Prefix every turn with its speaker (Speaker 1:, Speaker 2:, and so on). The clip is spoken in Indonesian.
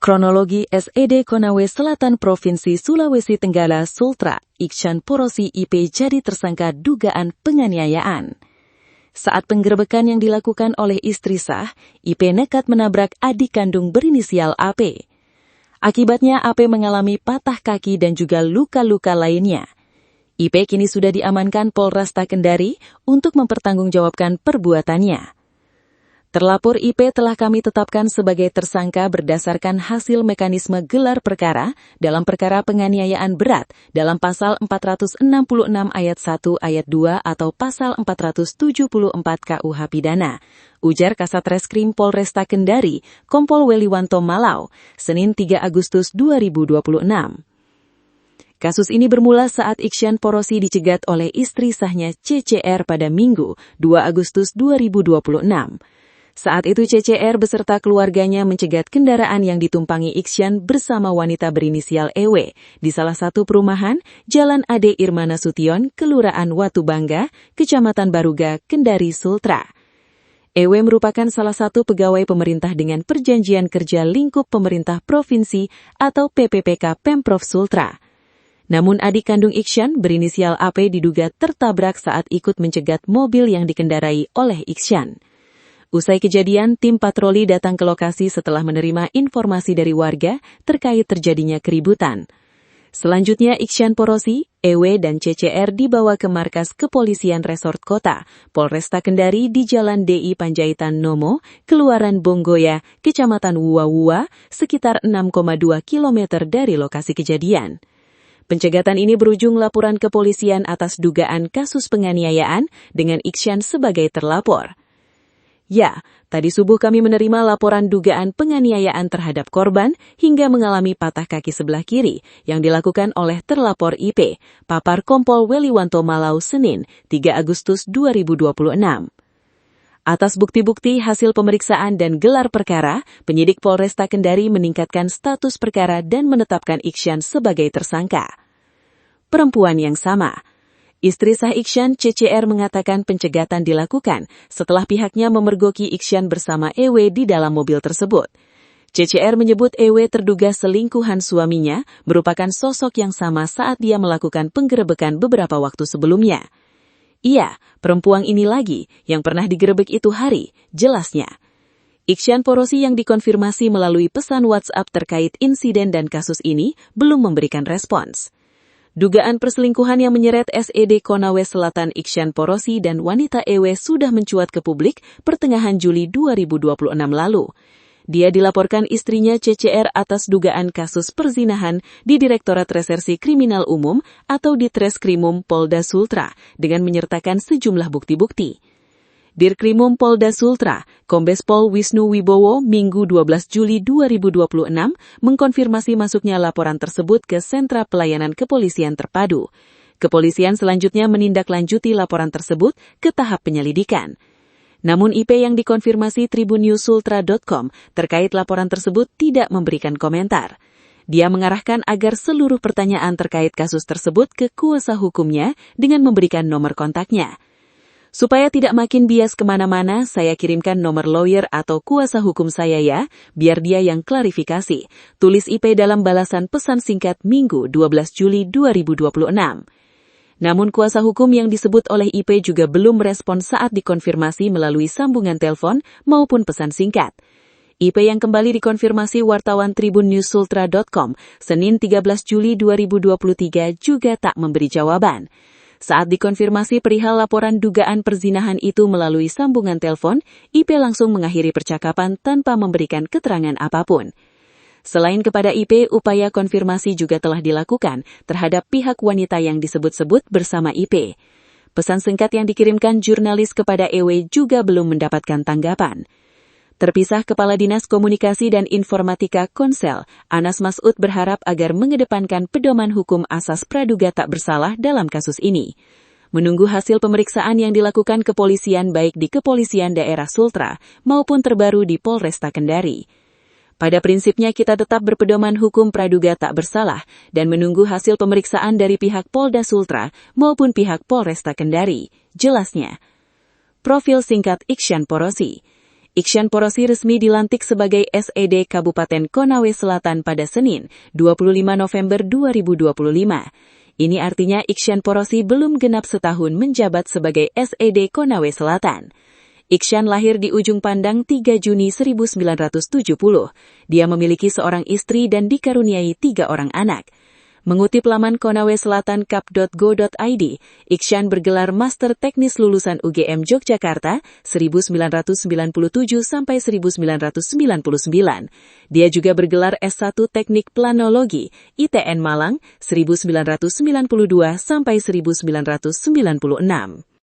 Speaker 1: Kronologi SED Konawe Selatan Provinsi Sulawesi Tenggara Sultra, Iksan Porosi IP jadi tersangka dugaan penganiayaan. Saat penggerebekan yang dilakukan oleh istri sah, IP nekat menabrak adik kandung berinisial AP. Akibatnya AP mengalami patah kaki dan juga luka-luka lainnya. IP kini sudah diamankan Polresta Kendari untuk mempertanggungjawabkan perbuatannya. Terlapor IP telah kami tetapkan sebagai tersangka berdasarkan hasil mekanisme gelar perkara dalam perkara penganiayaan berat dalam pasal 466 ayat 1 ayat 2 atau pasal 474 KUH Pidana, ujar Kasat Reskrim Polresta Kendari, Kompol Weliwanto Malau, Senin 3 Agustus 2026. Kasus ini bermula saat Iksan Porosi dicegat oleh istri sahnya CCR pada Minggu 2 Agustus 2026. Saat itu CCR beserta keluarganya mencegat kendaraan yang ditumpangi Iksan bersama wanita berinisial EW di salah satu perumahan Jalan Ade Irma Nasution, Kelurahan Watu Bangga, Kecamatan Baruga, Kendari, Sultra. EW merupakan salah satu pegawai pemerintah dengan perjanjian kerja lingkup pemerintah provinsi atau PPPK Pemprov Sultra. Namun adik kandung Iksan berinisial AP diduga tertabrak saat ikut mencegat mobil yang dikendarai oleh Iksan. Usai kejadian, tim patroli datang ke lokasi setelah menerima informasi dari warga terkait terjadinya keributan. Selanjutnya, Iksan Porosi, EW, dan CCR dibawa ke markas kepolisian Resort Kota, Polresta Kendari di Jalan DI Panjaitan Nomo, Keluaran Bonggoya, Kecamatan Wuwa-Wuwa, sekitar 6,2 km dari lokasi kejadian. Pencegatan ini berujung laporan kepolisian atas dugaan kasus penganiayaan dengan Iksan sebagai terlapor. Ya, tadi subuh kami menerima laporan dugaan penganiayaan terhadap korban hingga mengalami patah kaki sebelah kiri yang dilakukan oleh terlapor IP, papar Kompol Weliwanto Malau Senin 3 Agustus 2026. Atas bukti-bukti hasil pemeriksaan dan gelar perkara, penyidik Polresta Kendari meningkatkan status perkara dan menetapkan Iksan sebagai tersangka. Perempuan yang sama. Istri sah Iksan, CCR, mengatakan pencegatan dilakukan setelah pihaknya memergoki Iksan bersama EW di dalam mobil tersebut. CCR menyebut EW terduga selingkuhan suaminya merupakan sosok yang sama saat dia melakukan penggerebekan beberapa waktu sebelumnya. Iya, perempuan ini lagi yang pernah digerebek itu hari, jelasnya. Iksan Porosi yang dikonfirmasi melalui pesan WhatsApp terkait insiden dan kasus ini belum memberikan respons. Dugaan perselingkuhan yang menyeret SED Konawe Selatan Iksan Porosi dan wanita EW sudah mencuat ke publik pertengahan Juli 2026 lalu. Dia dilaporkan istrinya CCR atas dugaan kasus perzinahan di Direktorat Reserse Kriminal Umum atau Ditreskrimum Polda Sultra dengan menyertakan sejumlah bukti-bukti. Dirkrimum Polda Sultra, Kombes Pol Wisnu Wibowo, Minggu 12 Juli 2026, mengkonfirmasi masuknya laporan tersebut ke Sentra Pelayanan Kepolisian Terpadu. Kepolisian selanjutnya menindaklanjuti laporan tersebut ke tahap penyelidikan. Namun IP yang dikonfirmasi tribunnews-sultra.com terkait laporan tersebut tidak memberikan komentar. Dia mengarahkan agar seluruh pertanyaan terkait kasus tersebut ke kuasa hukumnya dengan memberikan nomor kontaknya. Supaya tidak makin bias kemana-mana, saya kirimkan nomor lawyer atau kuasa hukum saya ya, biar dia yang klarifikasi. Tulis IP dalam balasan pesan singkat Minggu 12 Juli 2026. Namun kuasa hukum yang disebut oleh IP juga belum merespon saat dikonfirmasi melalui sambungan telepon maupun pesan singkat. IP yang kembali dikonfirmasi wartawan tribunnews-sultra.com Senin 13 Juli 2023 juga tak memberi jawaban. Saat dikonfirmasi perihal laporan dugaan perzinahan itu melalui sambungan telepon, IP langsung mengakhiri percakapan tanpa memberikan keterangan apapun. Selain kepada IP, upaya konfirmasi juga telah dilakukan terhadap pihak wanita yang disebut-sebut bersama IP. Pesan singkat yang dikirimkan jurnalis kepada EW juga belum mendapatkan tanggapan. Terpisah Kepala Dinas Komunikasi dan Informatika Konsel, Anas Masud berharap agar mengedepankan pedoman hukum asas praduga tak bersalah dalam kasus ini. Menunggu hasil pemeriksaan yang dilakukan kepolisian baik di Kepolisian Daerah Sultra maupun terbaru di Polresta Kendari. Pada prinsipnya kita tetap berpedoman hukum praduga tak bersalah dan menunggu hasil pemeriksaan dari pihak Polda Sultra maupun pihak Polresta Kendari, jelasnya. Profil singkat Iksan Porosi. Iksan Porosi resmi dilantik sebagai SED Kabupaten Konawe Selatan pada Senin, 25 November 2025. Ini artinya Iksan Porosi belum genap setahun menjabat sebagai SED Konawe Selatan. Iksan lahir di Ujung Pandang 3 Juni 1970. Dia memiliki seorang istri dan dikaruniai 3 orang anak. Mengutip laman konaweselatankap.go.id, Iksan bergelar Master Teknis lulusan UGM Yogyakarta 1997 sampai 1999. Dia juga bergelar S1 Teknik Planologi ITN Malang 1992 sampai 1996.